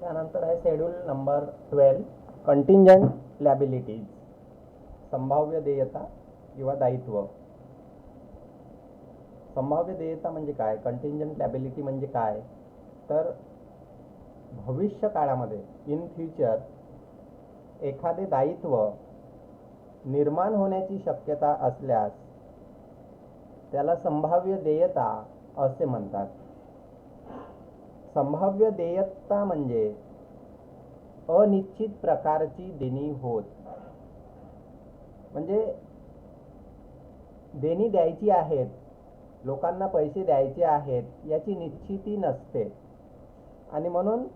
त्यानंतर आहे schedule number 12 कंटिंजंट liabilities, संभाव्य देयता किंवा दायित्व. संभाव्य देयता म्हणजे काय, कंटिंजंट लॅबिलिटी म्हणजे काय, तर भविष्य काळामध्ये इन फ्युचर एखादे दायित्व निर्माण होण्याची शक्यता असल्यास त्याला संभाव्य देयता असे म्हणतात. संभाव्य देयता म्हणजे अनिश्चित प्रकारची देणी होत, म्हणजे देणी द्यायची आहेत, लोकांना पैसे द्यायचे आहेत याची निश्चिती नसते आणि म्हणून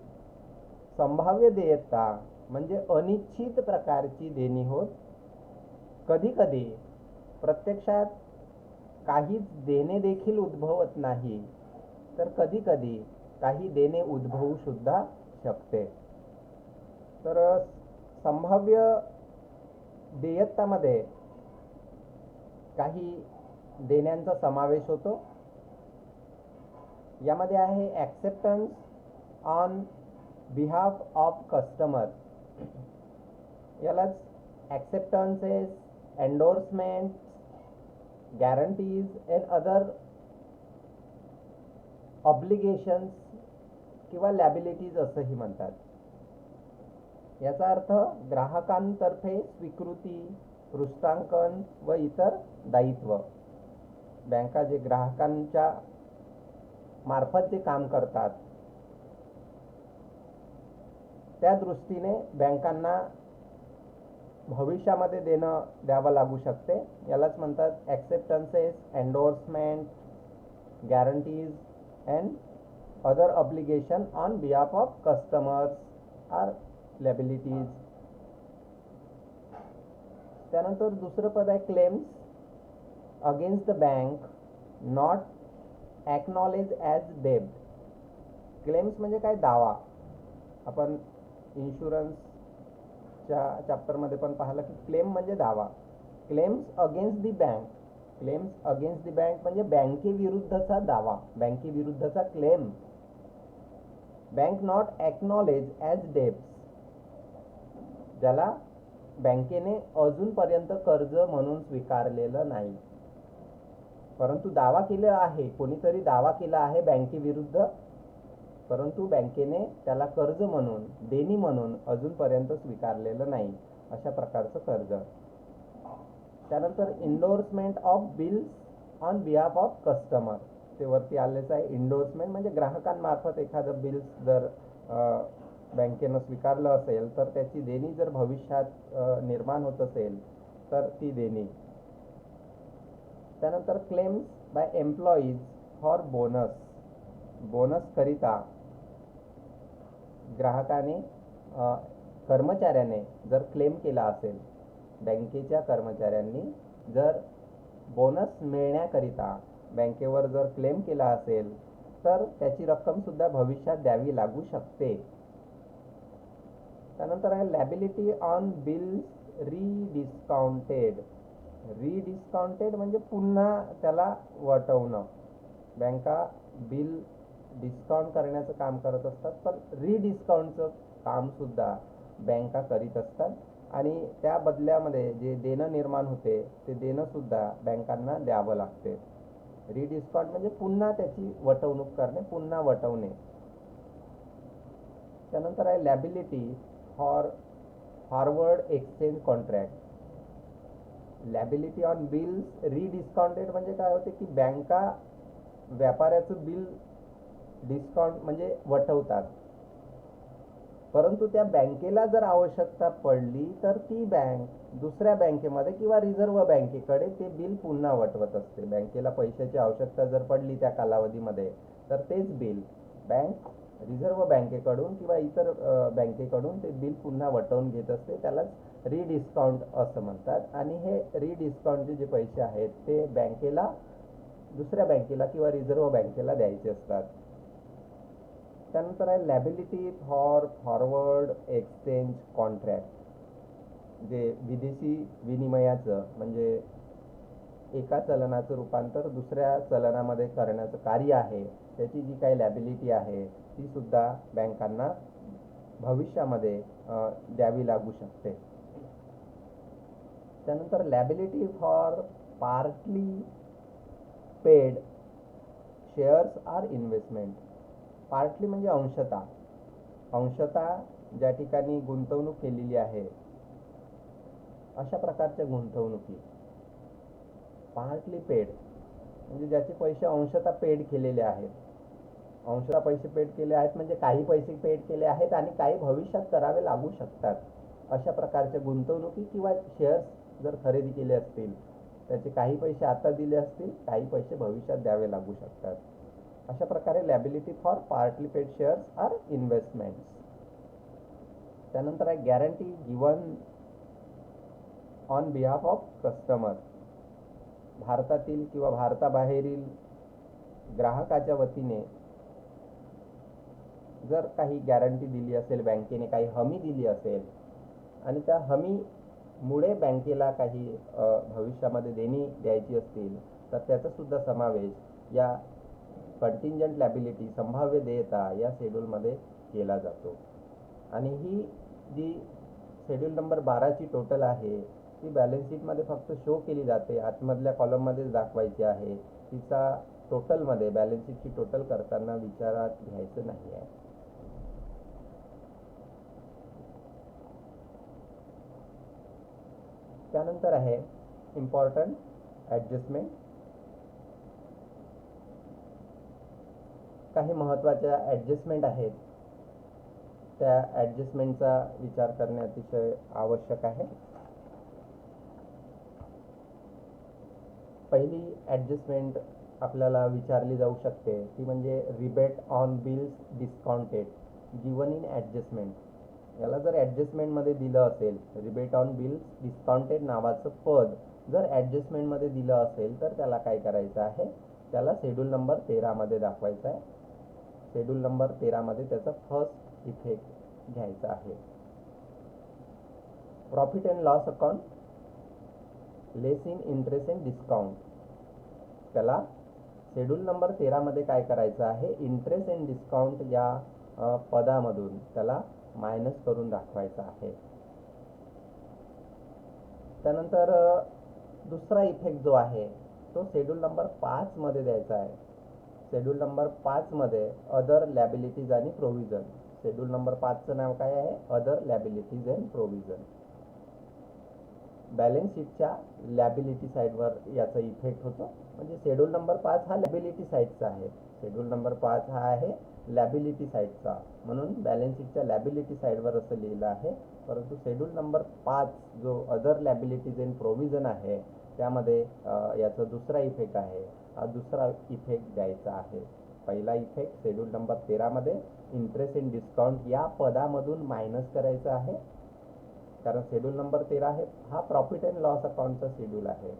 संभाव्य देयता म्हणजे अनिश्चित प्रकारची देणी होत. कधी कधी प्रत्यक्षात काहीच देणे देखील उद्भवत नाही, तर कधी कधी काही देणे उद्भवू सुद्धा शकते. तर संभाव्य देयतामध्ये काही देण्यांचा समावेश होतो. यामध्ये आहे acceptance on behalf of customer, यालाच acceptances, endorsement, guarantees and other obligations किंवा लॅबिलिटीज असंही म्हणतात. याचा अर्थ ग्राहकांतर्फे स्वीकृती, पृष्ठांकन व इतर दायित्व. बँका जे ग्राहकांच्या मार्फत जे काम करतात त्या दृष्टीने बँकांना भविष्यामध्ये देणं द्यावं लागू शकते. यालाच म्हणतात acceptances, endorsement, guarantees and other obligation on behalf of customers are liabilities. त्यानंतर दुसरं पद आहे claims against the bank not acknowledge as डेब्ट. क्लेम्स म्हणजे काय, दावा. आपण इन्शुरन्सच्या चॅप्टरमध्ये पण पाहिलं की क्लेम म्हणजे दावा. Claims against the bank, claims against the bank म्हणजे बँकेविरुद्धचा दावा, बँकेविरुद्धचा claim. Bank not acknowledge as debts, ज्याला बँकेने अजूनपर्यंत कर्ज म्हणून स्वीकारलेलं नाही, परंतु दावा केला आहे, कोणीतरी दावा केला आहे बँकेविरुद्ध, परंतु बँकेने त्याला कर्ज म्हणून, देणी म्हणून अजूनपर्यंत स्वीकारलेलं नाही, अशा प्रकारचं कर्ज. त्यानंतर endorsement of bills on behalf of customer, ते वरती आलेच आहे. इंडोर्समेंट म्हणजे ग्राहकांमार्फत एखादं बिल्स जर बँकेनं स्वीकारलं असेल तर त्याची देणी जर भविष्यात निर्माण होत असेल तर ती देणी. त्यानंतर claims by employees for bonus, बोनसकरिता ग्राहकाने कर्मचाऱ्याने जर क्लेम केला असेल, बँकेच्या कर्मचाऱ्यांनी जर बोनस मिळण्याकरिता बँकेवर जर क्लेम केला असेल तर त्याची रक्कमसुद्धा भविष्यात द्यावी लागू शकते. त्यानंतर आहे लॅबिलिटी ऑन बिल्स रीडिस्काउंटेड. रीडिस्काउंटेड म्हणजे पुन्हा त्याला वटवणं. बँका बिल डिस्काउंट करण्याचं काम करत असतात, पण रीडिस्काउंटचं कामसुद्धा बँका करीत असतात आणि त्या बदल्यामध्ये जे देणं निर्माण होते ते देणंसुद्धा बँकांना द्यावं लागते. रीडिस्काउंट म्हणजे पुन्हा त्याची वटवणूक करणे, पुन्हा वटवणे. त्यानंतर आहे liability for forward exchange contract. Liability on bills rediscounted म्हणजे काय होते की बँका व्यापाऱ्याचं बिल डिस्काउंट म्हणजे वटवतात, परंतु त्या बँकेला जर आवश्यकता पडली तर ती बँक दुसऱ्या बँकेमध्ये किंवा रिझर्व्ह बँकेकडे ते बिल पुन्हा वटवत असते. बँकेला पैशाची आवश्यकता जर पडली त्या कालावधीमध्ये तर तेच बिल बँक रिझर्व्ह बँकेकडून किंवा इतर बँकेकडून ते बिल पुन्हा वटवून घेत असते. त्यालाच रीडिस्काउंट असं म्हणतात आणि हे रीडिस्काउंटचे जे पैसे आहेत ते बँकेला, दुसऱ्या बँकेला किंवा रिझर्व्ह बँकेला द्यायचे असतात. त्यानंतर आहे liability for forward exchange contract, जे विदेशी विनिमयाचं म्हणजे एका चलनाचं रूपांतर दुसऱ्या चलनामध्ये करण्याचं कार्य आहे, त्याची जी काही लॅबिलिटी आहे ती सुद्धा बँकांना भविष्यामध्ये द्यावी लागू शकते. त्यानंतर liability for partly paid shares or investment. Partly म्हणजे अंशतः ज्या ठिकाणी गुंतवणूक केलेली आहे अशा प्रकारच्या गुंतवणुकी. पार्टली पेड म्हणजे ज्याचे पैसे अंशतः पेड केलेले आहेत. अंशतः पैसे पेड केले आहेत म्हणजे काही पैसे पेड केले आहेत आणि काही भविष्यात करावे लागू शकतात. अशा प्रकारच्या गुंतवणुकी किंवा शेअर्स जर खरेदी केले असतील त्याचे काही पैसे आता दिले असतील, काही पैसे भविष्यात द्यावे लागू शकतात. अशा प्रकारे liability for partly paid shares or investments. त्यानंतर आहे guarantee given on behalf of customer. भारतातील किंवा भारताबाहेरील ग्राहकाच्या वतीने जर काही गॅरंटी दिली असेल, बँकेने काही हमी दिली असेल आणि त्या हमीमुळे बँकेला काही भविष्यामध्ये देणी द्यायची असतील तर त्याचा सुद्धा समावेश या कंटिंजंट लॅबिलिटी, संभाव्य देयता या शेड्यूलमध्ये केला जातो. आणि ही जी शेड्यूल नंबर 12ची टोटल आहे ती बॅलन्स शीटमध्ये फक्त शो केली जाते, आतमधल्या कॉलममध्येच दाखवायची आहे. तिचा टोटलमध्ये बॅलन्स शीटची टोटल करताना विचारात घ्यायचं नाही आहे. त्यानंतर आहे इम्पॉर्टंट ॲडजस्टमेंट. काही महत्त्वाच्या ॲडजस्टमेंट आहेत, त्या ॲडजस्टमेंटचा विचार करणे अतिशय आवश्यक आहे. पहिली ॲडजस्टमेंट आपल्याला विचारली जाऊ शकते ती म्हणजे rebate on bills discounted given in adjustment. याला जर ॲडजस्टमेंटमध्ये दिलं असेल, रिबेट ऑन बिल्स डिस्काउंटेड नावाचं पद जर ॲडजस्टमेंटमध्ये दिलं असेल तर त्याला काय करायचं आहे, त्याला शेड्यूल नंबर 13मध्ये दाखवायचं आहे. शेड्यूल नंबर 13मध्ये त्याचा फर्स्ट इफेक्ट घ्यायचा आहे. Profit and loss account less in interest and discount. त्याला शेड्यूल नंबर 13मध्ये काय करायचं आहे, इंटरेस्ट अँड डिस्काउंट या पदामधून त्याला मायनस करून दाखवायचं आहे. त्यानंतर दुसरा इफेक्ट जो आहे तो शेड्यूल नंबर 5मध्ये द्यायचा आहे. शेड्यूल नंबर 5मध्ये अदर लॅबिलिटीज आणि प्रोव्हिजन. शेड्यूल नंबर 5चं नाव काय आहे, other liabilities and provision. Balance शीटच्या लॅबिलिटी साईडवर याचा इफेक्ट होतो. म्हणजे शेड्यूल नंबर 5 हा लॅबिलिटी साईडचा आहे. शेड्यूल नंबर 5 हा आहे लॅबिलिटी साईडचा, म्हणून बॅलन्स शीटच्या लॅबिलिटी साईडवर असं लिहिलं आहे. परंतु शेड्यूल नंबर 5 जो अदर लॅबिलिटीज अँड प्रोव्हिजन आहे त्यामध्ये याचा दुसरा इफेक्ट आहे. हा दुसरा इफेक्ट द्यायचा आहे. पहिला इफेक्ट शेड्यूल नंबर 13मध्ये इंटरेस्ट अँड डिस्काउंट या पदामधून मायनस करायचा आहे, कारण शेड्यूल नंबर 13 आहे हा प्रॉफिट अँड लॉस अकाउंटचा शेड्यूल आहे.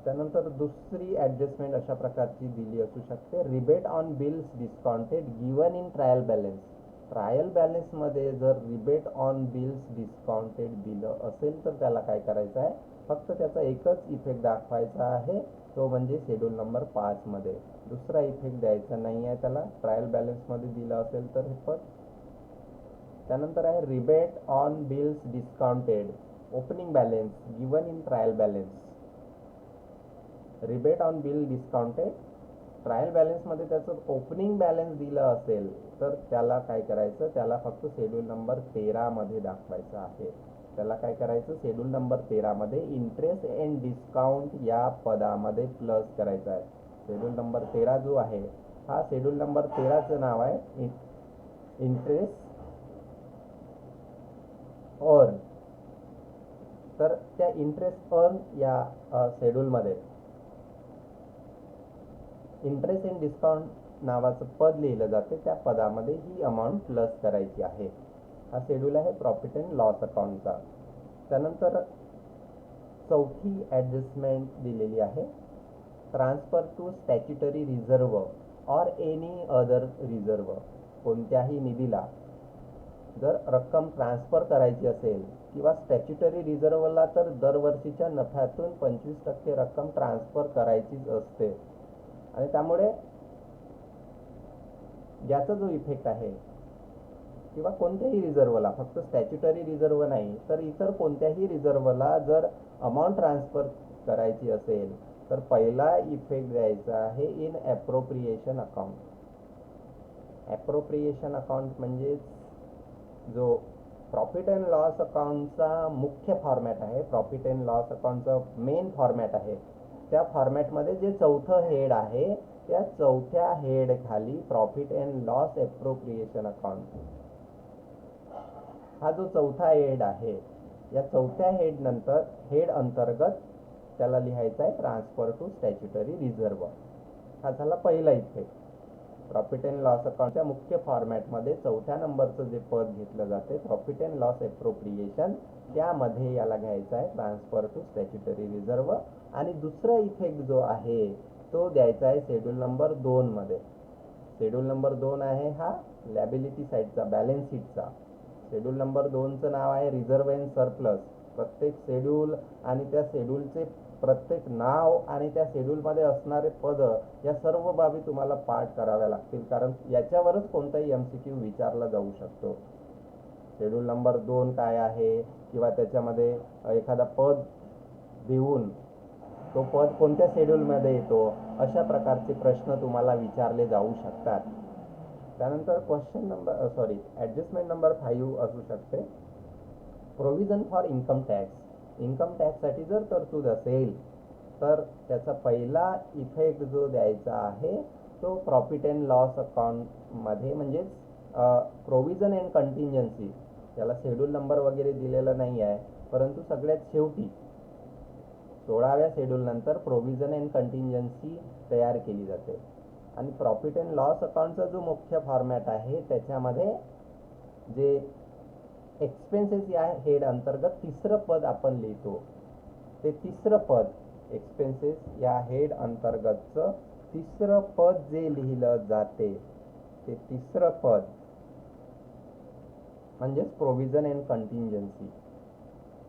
त्यानंतर दुसरी ॲडजस्टमेंट अशा प्रकारची दिली असू शकते, rebate on bills discounted given in trial balance. Trial बॅलन्समध्ये जर रिबेट ऑन बिल्स डिस्काउंटेड दिलं असेल तर त्याला काय करायचं आहे, फक्त त्याचा एकच इफेक्ट दाखवायचा आहे, तो म्हणजे शेड्यूल नंबर 5मध्ये. दुसरा इफेक्ट द्यायचा नाही आहे त्याला, ट्रायल बॅलन्समध्ये दिलं असेल तर हे पद. त्यानंतर आहे rebate on bills discounted opening balance given in trial balance. Rebate on bill discounted trial बॅलन्समध्ये त्याचं ओपनिंग बॅलन्स दिलं असेल तर त्याला काय करायचं, त्याला फक्त शेड्यूल नंबर 13मध्ये दाखवायचं आहे. त्याला काय करायचं, शेड्यूल नंबर 13मध्ये इंटरेस्ट अँड डिस्काउंट या पदामध्ये प्लस करायचं आहे. शेड्यूल नंबर 13 जो आहे हा शेड्यूल नंबर 13चं नाव आहे इंटरेस्ट अर्न. तर त्या इंटरेस्ट अर्न या शेड्यूलमध्ये इंटरेस्ट अँड डिस्काउंट नावाचं पद लिहिलं जाते, त्या पदामध्ये ही अमाऊंट प्लस करायची आहे. हा शेड्यूल आहे प्रॉफिट अँड लॉस अकाउंटचा. त्यानंतर चौथी ॲडजस्टमेंट दिलेली आहे, transfer to statutory reserve or any other reserve. कोणत्याही निधीला जर रक्कम ट्रान्सफर करायची असेल किंवा स्टॅच्युटरी रिझर्व्हला तर दरवर्षीच्या नफ्यातून 25% रक्कम ट्रान्सफर करायचीच असते. आणि त्यामुळे याचा जो इफेक्ट आहे किंवा कोणत्याही रिझर्वला, फक्त स्टॅच्युटरी रिझर्व नाही तर इतर कोणत्याही रिझर्वला जर अमाऊंट ट्रान्सफर करायची असेल तर पहिला इफेक्ट द्यायचा आहे in appropriation account. Appropriation account म्हणजे जो प्रॉफिट अँड लॉस अकाउंटचा मुख्य फॉर्मॅट आहे, प्रॉफिट अँड लॉस अकाउंटचा मेन फॉर्मॅट आहे, त्या फॉर्मॅटमध्ये जे चौथं हेड आहे त्या चौथ्या हेड खाली प्रॉफिट अँड लॉस ॲप्रोप्रिएशन अकाउंट हा जो चौथा हेड आहे, या चौथ्या हेड अंतर्गत त्याला लिहायचा आहे ट्रान्सफर टू स्टॅच्युटरी रिझर्व. हा झाला पहिला इफेक्ट. प्रॉफिट अँड लॉस अकाउंटच्या मुख्य फॉर्मॅटमध्ये चौथ्या नंबरचं जे पद घेतलं जाते प्रॉफिट अँड लॉस ॲप्रोप्रिएशन, त्यामध्ये याला घ्यायचा आहे ट्रान्सफर टू स्टॅच्युटरी रिझर्व. आणि दुसरा इफेक्ट जो आहे तो द्यायचा आहे शेड्यूल नंबर 2 मध्ये. शेड्यूल नंबर 2 आहे हा लॅबिलिटी साईडचा, बॅलन्स शीटचा. शेड्यूल नंबर 2चं नाव आहे रिझर्व अँड सरप्लस. प्रत्येक शेड्यूल आणि त्या शेड्यूलचे प्रत्येक नाव आणि त्या शेड्यूलमध्ये असणारे पद या सर्व बाबी तुम्हाला पाठ कराव्या लागतील, कारण याच्यावरच कोणताही MCQ विचारला जाऊ शकतो. शेड्यूल नंबर 2 काय आहे किंवा त्याच्यामध्ये एखादा पद देऊन तो पद कोणत्या शेड्यूलमध्ये येतो, अशा प्रकारचे प्रश्न तुम्हाला विचारले जाऊ शकतात. त्यानंतर ॲडजस्टमेंट नंबर 5 असू शकते provision for income tax. Income टॅक्ससाठी जर तरतूद असेल तर त्याचा पहिला इफेक्ट जो द्यायचा आहे तो प्रॉफिट अँड लॉस अकाउंटमध्ये, म्हणजेच प्रोव्हिजन अँड कंटिंजन्सी. त्याला शेड्यूल नंबर वगैरे दिलेला नाही आहे, परंतु सगळ्यात शेवटी 16व्या शेड्यूल नंतर प्रोव्हिजन अँड कंटिंजन्सी तयार केली जाते. आणि प्रॉफिट अँड लॉस अकाउंटचा जो मुख्य फॉर्मॅट आहे त्याच्यामध्ये जे एक्सपेन्सेस या हेड अंतर्गत तिसरं पद आपण लिहितो, ते तिसरं पद एक्सपेन्सेस या हेड अंतर्गतचं तिसरं पद जे लिहिलं जाते ते तिसरं पद म्हणजेच प्रोव्हिजन अँड कंटिंजन्सी.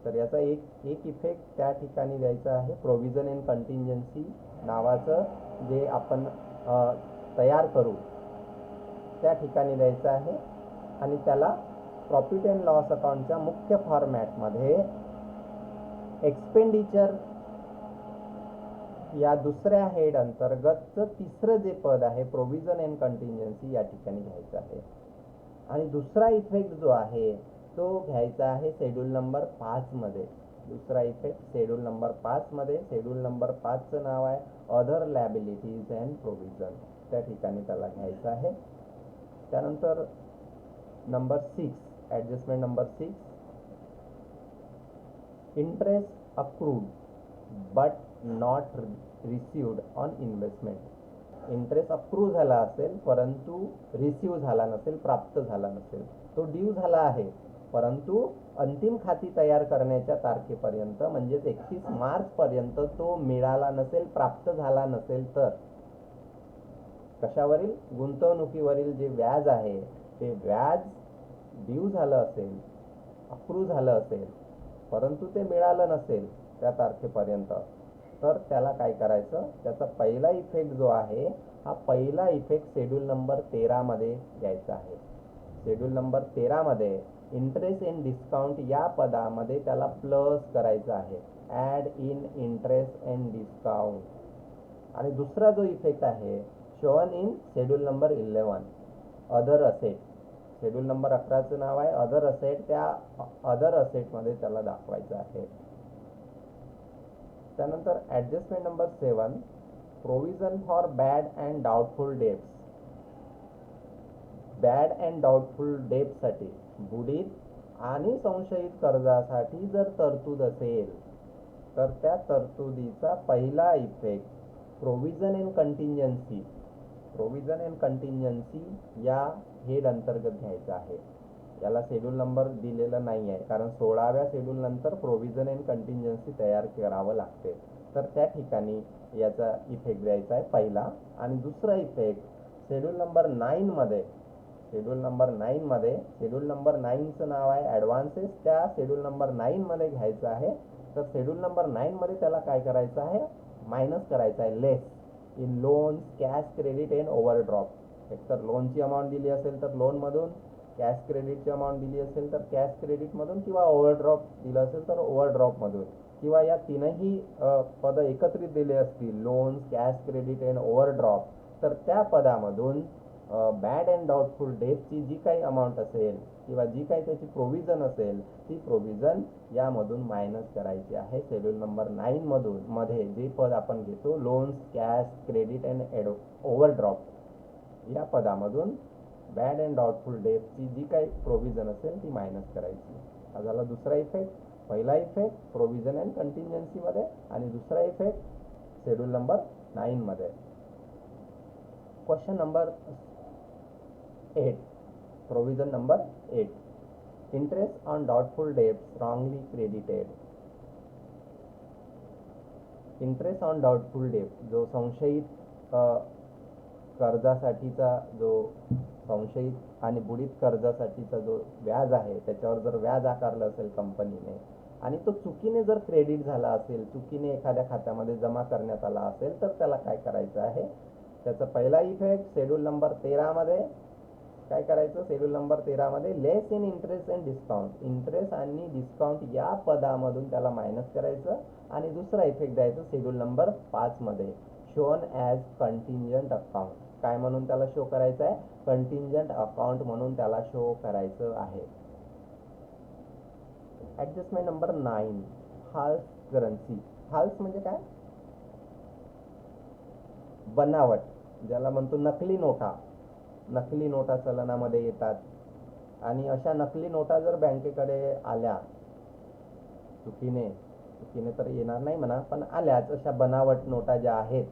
तर याचा एक इफेक्ट त्या ठिकाणी द्यायचा आहे. प्रोव्हिजन अँड कंटिंजन्सी नावाचं जे आपण तयार करू त्या ठिकाणी द्यायचं आहे. आणि त्याला प्रॉफिट अँड लॉस अकाउंटच्या मुख्य फॉर्मॅटमध्ये एक्सपेंडिचर या दुसऱ्या हेड अंतर्गतचं तिसरं जे पद आहे प्रोव्हिजन अँड कंटिंजन्सी या ठिकाणी घ्यायचं आहे. आणि दुसरा इफेक्ट जो आहे तो घ्यायचा आहे शेड्यूल नंबर 5 मध्ये. दुसरा इफेक्ट शेड्यूल नंबर 5 मध्ये. शेड्यूल नंबर 5चं नाव आहे अदर लॅबिलिटीज अँड प्रोव्हिजन. त्या ठिकाणी त्याला घ्यायचं आहे. त्यानंतर number 6, adjustment number 6, interest accrued but not received on investment. Interest accrue झाला असेल परंतु रिसीव झाला नसेल, प्राप्त झाला नसेल. तो ड्यू झाला आहे परंतु अंतिम खाती तयार करण्याच्या तारखेपर्यंत म्हणजेच 31 मार्चपर्यंत तो मिळाला नसेल, प्राप्त झाला नसेल तर कशावरील, गुंतवणुकीवरील जे व्याज आहे ते व्याज ड्यू झालं असेल, अक्रू झालं असेल परंतु ते मिळालं नसेल त्या तारखेपर्यंत, तर त्याला काय करायचं, त्याचा पहिला इफेक्ट जो आहे हा पहिला इफेक्ट शेड्यूल नंबर 13 मध्ये घ्यायचा आहे. शेड्यूल नंबर 13 मध्ये इंटरेस्ट इन डिस्काउंट या पदामध्ये त्याला प्लस करायचं आहे, add in interest and discount. आणि दुसरा जो इफेक्ट आहे shown in schedule number 11 other asset. Schedule number 11चं नाव आहे अदर असेट. त्या अदर असेटमध्ये त्याला दाखवायचं आहे. त्यानंतर adjustment number 7, provision for bad and doubtful debts. Bad and doubtful डेब्टसाठी, बुडीत आणि संशयित कर्जासाठी जर तरतूद असेल तर त्या तरतुदीचा पहिला effect provision and contingency. Provision and contingency या हेड अंतर्गत घ्यायचा आहे. याला शेड्यूल नंबर दिलेला नाही आहे कारण 16व्या शेड्यूल नंतर प्रोव्हिजन अँड कंटिंजन्सी तयार करावं लागते. तर त्या ठिकाणी याचा इफेक्ट द्यायचा आहे पहिला. आणि दुसरा इफेक्ट शेड्यूल नंबर 9 मध्ये. शेड्यूल नंबर 9 मध्ये, शेड्यूल नंबर 9चं नाव आहे ॲडव्हान्सेस. त्या शेड्यूल नंबर 9 मध्ये घ्यायचं आहे. तर शेड्यूल नंबर 9 मध्ये त्याला काय करायचं आहे, मायनस करायचं आहे, less in loans, cash credit and overdraft. एकतर लोनची अमाऊंट दिली असेल तर लोनमधून कॅश क्रेडिटची अमाऊंट दिली असेल तर कॅश क्रेडिटमधून, किंवा ओव्हरड्राफ्ट दिलं असेल तर ओव्हरड्राफ्टमधून, किंवा या तीनही पदं एकत्रित दिले असतील, loans, cash credit and overdraft, तर त्या पदामधून बॅड अँड डाऊटफुल डेटची जी काही अमाऊंट असेल किंवा जी काही त्याची प्रोव्हिजन असेल ती प्रोव्हिजन यामधून मायनस करायची आहे. शेड्यूल नंबर 9 मध्ये जे पद आपण घेतो, loans, cash credit and overdraft, या पदामधून बॅड अँड डाऊटफुल डेटची जी काही प्रोव्हिजन असेल ती मायनस करायची. हा झाला दुसरा इफेक्ट. पहिला इफेक्ट प्रोव्हिजन अँड कंटिन्जन्सीमध्ये, आणि दुसरा इफेक्ट शेड्यूल नंबर 9 मध्ये. Question number 8, provision number 8, interest on doubtful debts wrongly credited. Interest on doubtful debt, जो संशयित कर्जासाठीचा, जो संशयित आणि बुडीत कर्जासाठीचा जो व्याज आहे, त्याच्यावर जर व्याज आकारलं असेल कंपनीने आणि तो चुकीने जर क्रेडिट झाला असेल, चुकीने एखाद्या खात्यामध्ये जमा करण्यात आला असेल, तर त्याला काय करायचं आहे. त्याचा पहिला इफेक्ट शेड्यूल नंबर 13 मध्ये काय करायचं. शेड्यूल नंबर 13 मध्ये less in interest and discount, interest आणि डिस्काउंट या पदामधून त्याला मायनस करायचं. आणि दुसरा इफेक्ट द्यायचं शेड्यूल नंबर 5 मध्ये, शोन ॲज कंटिंजंट अकाउंट. काय म्हणून त्याला शो करायचं आहे. कंटिंजंट अकाउंट म्हणून त्याला शो करायचं आहे. Adjustment number 9, false currency. False म्हणजे काय. बनावट, ज्याला म्हणतो नकली नोटा. नकली नोटा चलनामध्ये येतात आणि अशा नकली नोटा जर बँकेकडे आल्या, चुकीने तर येणार नाही म्हणा, पण आल्याच, अशा बनावट नोटा ज्या आहेत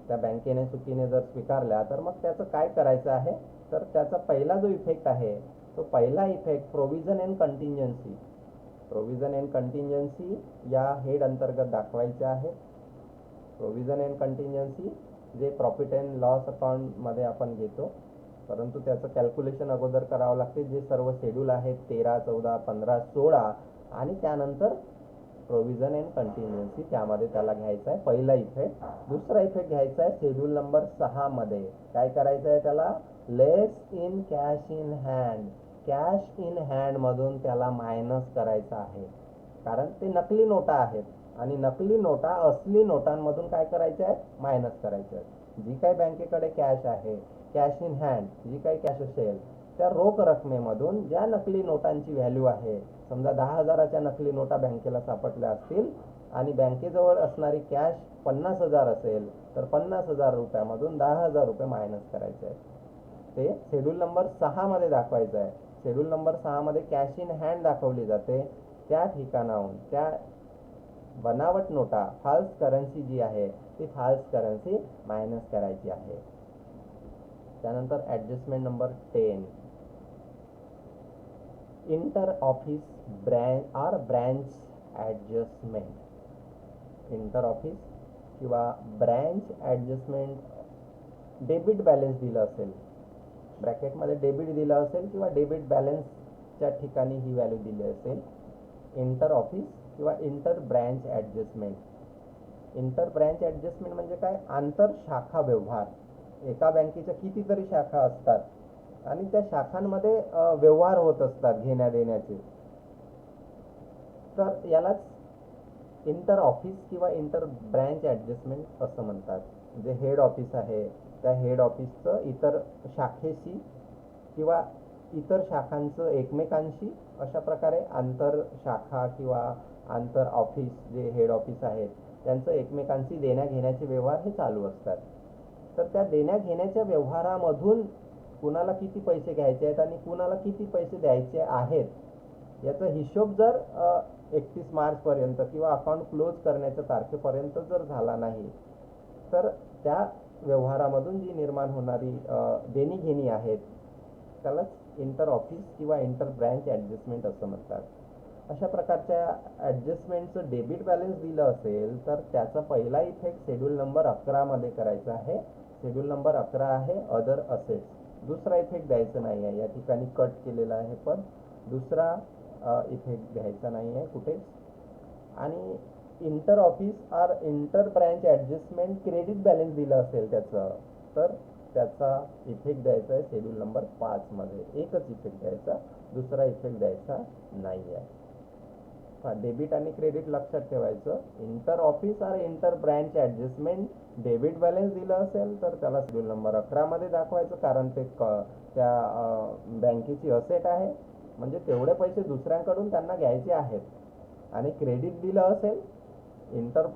त्या बँकेने चुकीने जर स्वीकारल्या, तर मग त्याचं काय करायचं आहे. तर त्याचा पहिला जो इफेक्ट आहे, तो पहिला effect provision and contingency. Provision and contingency या हेड अंतर्गत दाखवायचे आहे. प्रोव्हिजन अँड कंटिंजन्सी जे प्रॉफिट अँड लॉस अकाउंटमध्ये आपण घेतो, परंतु त्याचं कॅल्क्युलेशन अगोदर करावं लागते. जे सर्व शेड्यूल आहेत 13, 14, 15, 16 आणि त्यानंतर प्रोव्हिजन अँड कंटिन्युएन्सी, त्यामध्ये त्याला घ्यायचा आहे पहिला इफेक्ट. दुसरा इफेक्ट घ्यायचा आहे शेड्यूल नंबर 6 मध्ये. काय करायचं आहे त्याला. Less in cash in hand. Cash in hand मधून त्याला मायनस करायचं आहे, कारण ते नकली नोटा आहेत आणि नकली नोटा असली नोटांमधून काय करायचे आहेत, मायनस करायचे आहेत. जी काही बँकेकडे कॅश आहे, कॅश इन हँड, जी काही कॅश असेल त्या रोख रकमेमधून ज्या नकली नोटांची व्हॅल्यू आहे, समजा 10,000च्या नकली नोटा बँकेला सापडल्या असतील आणि बँकेजवळ असणारी कॅश 50,000 असेल, तर 50,000 रुपयामधून 10,000 रुपये मायनस करायचे आहेत. ते शेड्यूल नंबर 6 मध्ये दाखवायचं आहे. शेड्यूल नंबर 6 मध्ये कॅश इन हँड दाखवली जाते. त्या ठिकाणाहून त्या बनावट नोटा, फाल्स करन्सी जी आहे ती फाल्स करन्सी मायनस करायची आहे. त्यानंतर adjustment number 10, inter office branch adjustment. Inter office किंवा ब्रँच ऍडजस्टमेंट. डेबिट बॅलन्स दिलं असेल, ब्रॅकेटमध्ये डेबिट दिलं असेल किंवा डेबिट बॅलन्सच्या ठिकाणी ही व्हॅल्यू दिली असेल. इंटर ऑफिस किंवा inter branch adjustment. Inter branch adjustment म्हणजे काय. आंतर शाखा व्यवहार. एका बँकेच्या कितीतरी शाखा असतात आणि त्या शाखांमध्ये व्यवहार होत असतात घेण्या देण्याचे, तर यालाच इंटर ऑफिस किंवा इंटर ब्रँच ऍडजस्टमेंट असं म्हणतात. जे हेड ऑफिस आहे त्या हेड ऑफिसचं इतर शाखेशी किंवा इतर शाखांचं एकमेकांशी अशा प्रकारे आंतर शाखा किंवा आंतर ऑफिस, जे हेड ऑफिस आहेत त्यांचं एकमेकांशी देण्या घेण्याचे व्यवहार हे चालू असतात. तर त्या देण्या घेण्याच्या व्यवहारामधून कुणाला किती पैसे घ्यायचे आहेत आणि कुणाला किती पैसे द्यायचे आहेत याचा हिशोब जर 31 मार्च पर्यंत किंवा अकाउंट क्लोज करण्याच्या तारखेपर्यंत जर झाला नाही, तर त्या व्यवहारामधून जी निर्माण होणारी देणी घेणी आहेत त्यालाच इंटर ऑफिस किंवा इंटर ब्रँच ऍडजस्टमेंट असं म्हणतात. अशा प्रकारच्या ऍडजस्टमेंटचं डेबिट बॅलन्स दिलं असेल तर त्याचा पहिला इफेक्ट शेड्यूल नंबर 11 मध्ये करायचा आहे. शेड्यूल नंबर 11 आहे अदर असेट्स. दुसरा इफेक्ट द्यायचा नाही आहे, या ठिकाणी कट केलेला आहे, पण दुसरा इफेक्ट घ्यायचा नाही आहे कुठेच. आणि inter office or inter branch adjustment credit balance दिलं असेल त्याचं, तर त्याचा इफेक्ट द्यायचा आहे शेड्यूल नंबर 5 मध्ये. एकच इफेक्ट द्यायचा, दुसरा इफेक्ट द्यायचा नाही आहे. डेबिट आणि क्रेडिट लक्षात ठेवायचं. इंटर ऑफिस और inter branch adjustment debit balance दिलं असेल तर त्याला शेड्यूल नंबर 11 मध्ये दाखवायचं, कारण ते त्या बँकेची असेट आहे, म्हणजे तेवढे पैसे दुसऱ्यांकडून त्यांना घ्यायचे आहेत. आणि क्रेडिट दिलं असेल, इंटर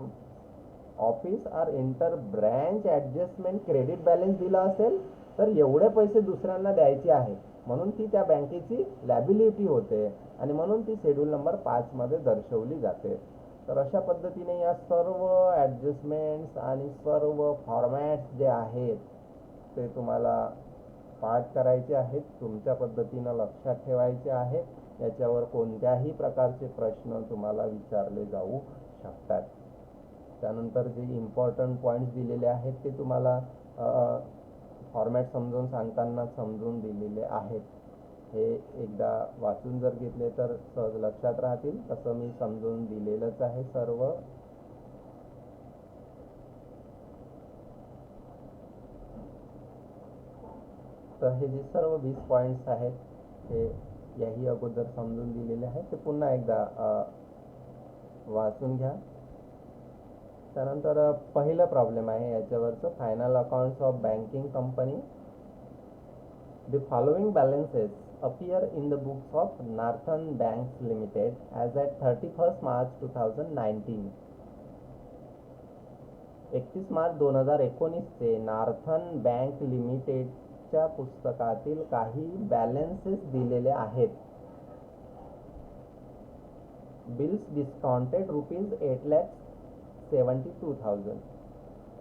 ऑफिस और inter branch adjustment credit balance दिला असेल तर एवढे पैसे दुसऱ्यांना द्यायचे आहेत, म्हणून ती त्या बँकेची लॅबिलिटी होते आणि म्हणून ती शेड्यूल नंबर 5 मध्ये दर्शवली जाते. तर अशा पद्धतीने या सर्व ॲडजस्टमेंट्स आणि सर्व फॉर्मॅट्स जे आहेत ते तुम्हाला पाठ करायचे आहेत, तुमच्या पद्धतीनं लक्षात ठेवायचे आहेत. याच्यावर कोणत्याही प्रकारचे प्रश्न तुम्हाला विचारले जाऊ शकतात. त्यानंतर जे इम्पॉर्टंट पॉईंट्स दिलेले आहेत ते तुम्हाला फॉर्मॅट समजून सांगताना समजून दिलेले आहेत. हे एकदा वाचून जर घेतले तर सहज लक्षात राहतील. तसं मी समजून दिलेलंच आहे सर्व. तर हे जे सर्व 20 पॉईंट्स आहेत ते याही अगोदर समजून दिलेले आहेत, ते पुन्हा एकदा वाचून घ्या. त्यानंतर पहिलं प्रॉब्लेम आहे याच्यावरचं, final accounts of banking company. The following balances appear in the books of Northern Banks Limited as at 31st March 2019. 31 March 2019 चे नॉर्थन बँक लिमिटेडच्या पुस्तकातील काही बॅलन्सेस दिलेले आहेत. Bills discounted ₹8,72,000.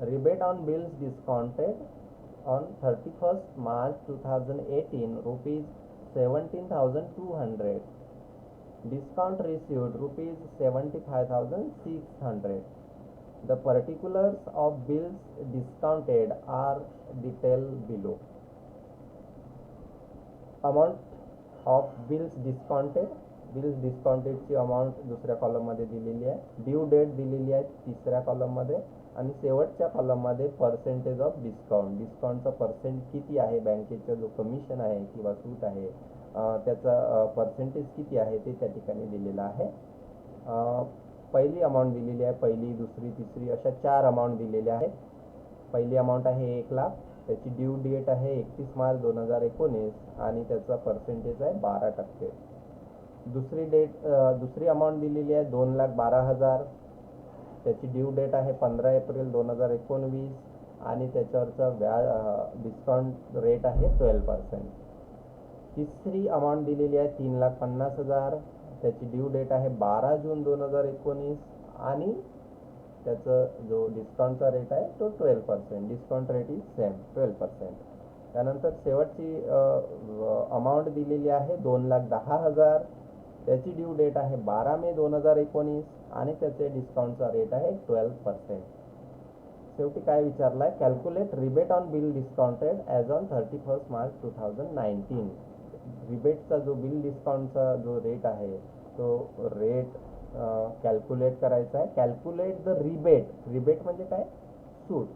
Rebate on bills discounted on 31st March 2018 ₹17,200. Discount received ₹75,600. The particulars of bills discounted are detailed below. Amount of bills discounted. Bills डिस्काउंटेडची amount दुसऱ्या कॉलममध्ये दिलेली आहे. ड्यू डेट दिलेली आहे तिसऱ्या कॉलममध्ये. आणि शेवटच्या कॉलममध्ये पर्सेंटेज ऑफ डिस्काउंट, डिस्काउंटचा पर्सेंट किती आहे, बँकेचा जो कमिशन आहे किंवा सूट आहे त्याचा पर्सेंटेज किती आहे ते त्या ठिकाणी दिलेलं आहे. पहिली अमाऊंट दिलेली आहे, पहिली, दुसरी, तिसरी अशा 4 अमाऊंट दिलेल्या आहेत. पहिली अमाऊंट आहे 1,00,000, त्याची ड्यू डेट आहे 31 मार्च 2019 आणि त्याचा पर्सेंटेज आहे 12%. दुसरी अमाऊंट दिलेली आहे 2,12,000, त्याची ड्यू डेट आहे 15 एप्रिल 2019 आणि त्याच्यावरचा डिस्काउंट रेट आहे 12%. तिसरी अमाऊंट दिलेली आहे 3,50,000, त्याची ड्यू डेट आहे 12 जून 2019 आणि त्याचा जो डिस्काउंटचा रेट आहे तो 12%. Discount rate is same 12%. त्यानंतर शेवटची अमाऊंट दिलेली आहे 2,10,000, त्याची ड्यू डेट आहे 12 मे 2019 आणि त्याचे डिस्काउंटचा रेट आहे 12%. शेवटी काय विचारलं आहे, calculate rebate on bill discounted as on 31 March 2019. रिबेटचा जो बिल डिस्काउंटचा जो रेट आहे तो रेट कॅल्क्युलेट करायचा आहे. Calculate the rebate. रिबेट म्हणजे काय, सूट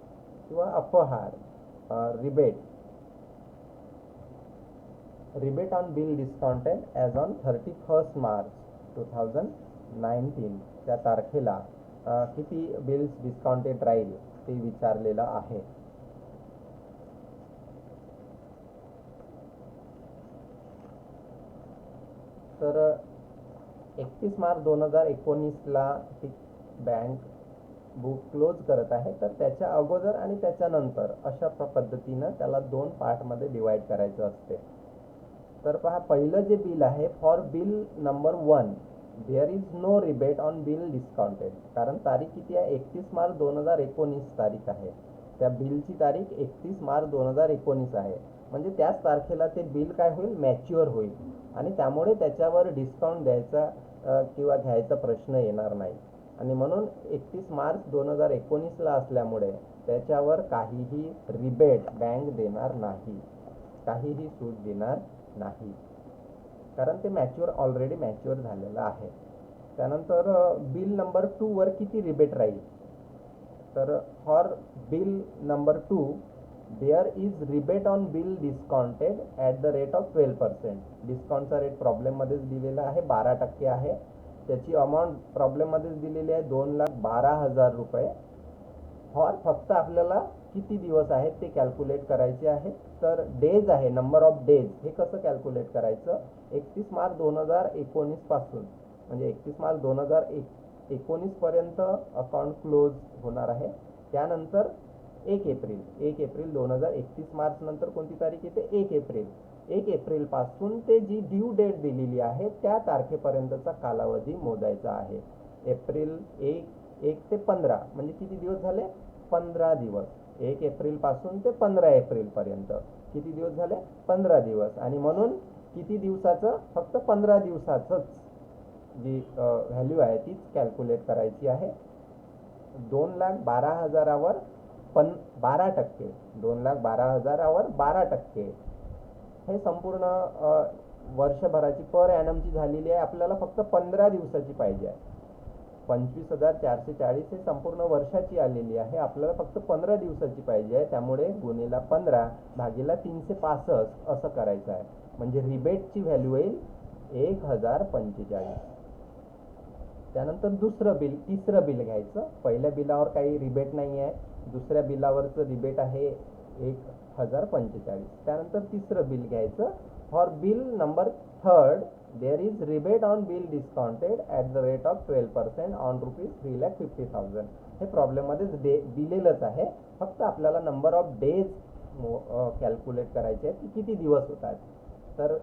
किंवा अपहार. Rebate on bill discounted as on 31 March 2019 त्या तारखेला किती बिल्स डिस्काउंटेड राहील ते विचारलेलं आहे. तर 31 मार्च 2019ला ती बँक बुक क्लोज करत आहे, तर त्याच्या अगोदर आणि त्याच्यानंतर अशा पद्धतीनं त्याला 2 पार्टमध्ये डिवाइड करायचं असते. तर पहा, पहिलं जे बिल आहे, for bill number 1 there is no rebate on bill discounted. कारण तारीख किती आहे, 31 मार्च 2019 तारीख आहे. त्या बिलची तारीख 31 मार्च 2019 आहे. म्हणजे त्याच तारखेला ते बिल काय होईल, मॅच्युअर होईल आणि त्यामुळे त्याच्यावर डिस्काउंट द्यायचा किंवा घ्यायचा प्रश्न येणार नाही. आणि म्हणून 31 मार्च 2019ला असल्यामुळे त्याच्यावर काहीही रिबेट बँक देणार नाही, काहीही सूट देणार नाही, कारण ते ऑलरेडी मॅच्युअर झालेलं आहे. त्यानंतर बिल नंबर 2 वर किती रिबेट राहील, तर for bill number 2 there is rebate on bill discounted at the rate of 12%. डिस्काउंटचा रेट प्रॉब्लेममध्येच दिलेला आहे, 12% आहे. त्याची अमाऊंट प्रॉब्लेममध्येच दिलेली आहे, 2,12,000 रुपये. और फक्त आपल्याला किती दिवस आहेत ते कॅल्क्युलेट करायचे आहे. तर डेज आहे, नंबर ऑफ डेज, हे कसं कॅल्क्युलेट करायचं. 31 मार्च 2019 पासून, म्हणजे 31 मार्च 2019 पर्यंत अकाउंट क्लोज होणार आहे. त्यानंतर 1 एप्रिल 2031 मार्च नंतर कोणती तारीख येते, 1 एप्रिल पासून ते जी ड्यू डेट दिलेली आहे त्या तारखेपर्यंतचा कालावधी मोजायचा आहे. एप्रिल 1 ते 15 म्हणजे किती दिवस झाले, 15 दिवस. 1 एप्रिल पासून ते 15 एप्रिल पर्यंत किती दिवस झाले, 15 दिवस. आणि म्हणून किती दिवसाचं, फक्त 15 दिवसाचंच जी व्हॅल्यू आहे तीच कॅल्क्युलेट करायची आहे. 2,12,000वर 12%, 2,12,000वर 12%, हे संपूर्ण वर्षभराची पर ॲनमची झालेली आहे. आपल्याला फक्त 15 दिवसाची पाहिजे आहे. 25,440 हे संपूर्ण वर्षाची आलेली आहे, आपल्याला फक्त 15 दिवसाची पाहिजे आहे. त्यामुळे गुणिला 15 भागीला 365 असं करायचं आहे. म्हणजे रिबेटची व्हॅल्यू येईल 1,045. त्यानंतर दुसरं बिल, तिसरं बिल घ्यायचं. पहिल्या बिलावर काही रिबेट नाही आहे, दुसऱ्या बिलावरचं रिबेट आहे 1,045. त्यानंतर तिसरं बिल घ्यायचं. For bill number 3rd there is rebate on bill discounted at the rate of 12% on ₹3,50,000. हे प्रॉब्लेममध्येच दिलेलंच आहे. फक्त आपल्याला नंबर ऑफ डेज कॅल्क्युलेट करायचे आहेत की किती दिवस होतात. तर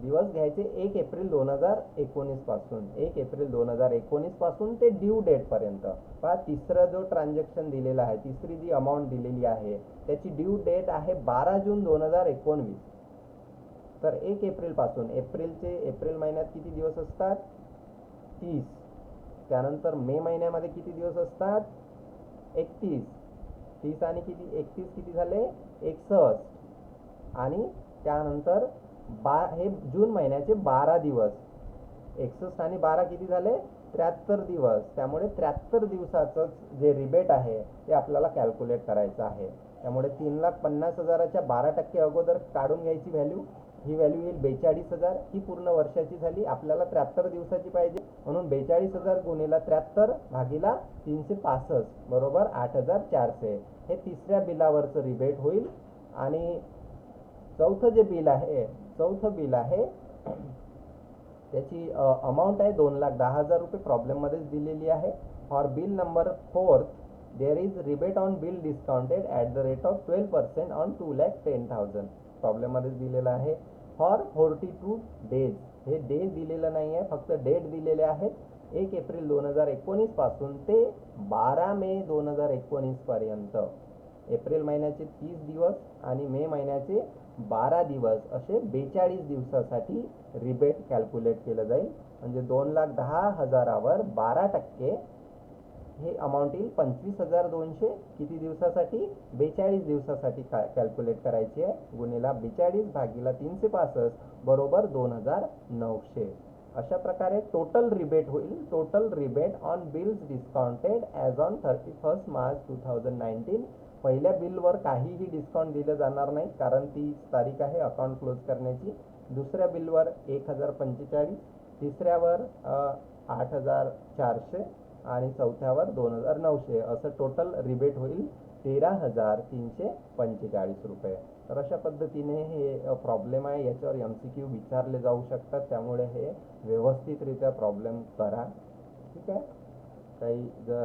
दिवस घ्यायचे 1 एप्रिल 2019 पासून, 1 एप्रिल 2019 पासून ते ड्यू डेटपर्यंत. पहा, तिसरं जो ट्रान्झॅक्शन दिलेला आहे, तिसरी जी अमाऊंट दिलेली आहे त्याची ड्यू डेट आहे 12 जून 2019. तर 1 एप्रिल पासून, एप्रिल महिन्यात किती दिवस असतात, 30. त्यानंतर मे महिन्यामध्ये किती दिवस असतात, 31. 30 आणि किती 31 किती झाले, 61. आणि त्यानंतर हे जून महिन्याचे 12 दिवस, 61 आणि 12 किती झाले, 73 दिवस. त्यामुळे 73 दिवसाचं जे रिबेट आहे ते आपल्याला कॅल्क्युलेट करायचं आहे. त्यामुळे 3,50,000च्या 12% अगोदर काढून घ्यायची व्हॅल्यू. ही व्हॅल्यू येईल 42,000. ही पूर्ण वर्षाची झाली, आपल्याला 73 दिवसाची पाहिजे, म्हणून 42,000 गुणिला 73 भागीला 365 बरोबर 8,400. हे तिसऱ्या बिलावरचं रिबेट होईल. आणि चौथं बिल आहे त्याची अमाऊंट आहे 2,10,000 रुपये, प्रॉब्लेममध्येच दिलेली आहे. For bill number 4th there is rebate on bill discounted at the rate of 12% on 2,10,000. प्रॉब्लेममध्येच दिलेलं आहे. फॉर 42 डेज, हे डेज दिलेलं नाही आहे, फक्त डेट दिलेले आहेत. 1 एप्रिल 2019 पासून ते 12 मे 2019 पर्यंत. एप्रिल महिन्याचे 30 दिवस आणि मे महिन्याचे 12 दिवस असे 42 दिवसासाठी रिबेट कॅल्क्युलेट केलं जाईल. म्हणजे 2,10,000वर 12% हे अमाऊंट येईल 25,200. किती दिवसासाठी, 42 दिवसासाठी कॅल्क्युलेट करायची आहे. गुणिला 42 भागीला 365 बरोबर 2,900. अशा प्रकारे टोटल रिबेट होईल. Total rebate on bills discounted as on 31 March 2019. पहिल्या बिलवर काहीही डिस्काउंट दिलं जाणार नाही, कारण ती तारीख आहे अकाउंट क्लोज करण्याची. दुसऱ्या बिलवर 1,045, तिसऱ्यावर 8,400 आणि चौथ्यावर 2,900. असं टोटल रिबेट होईल 13,345 रुपये. तर अशा पद्धतीने हे प्रॉब्लेम आहे, याच्यावर MCQ विचारले जाऊ शकतात. त्यामुळे हे व्यवस्थितरित्या प्रॉब्लेम करा, ठीक आहे. काही जर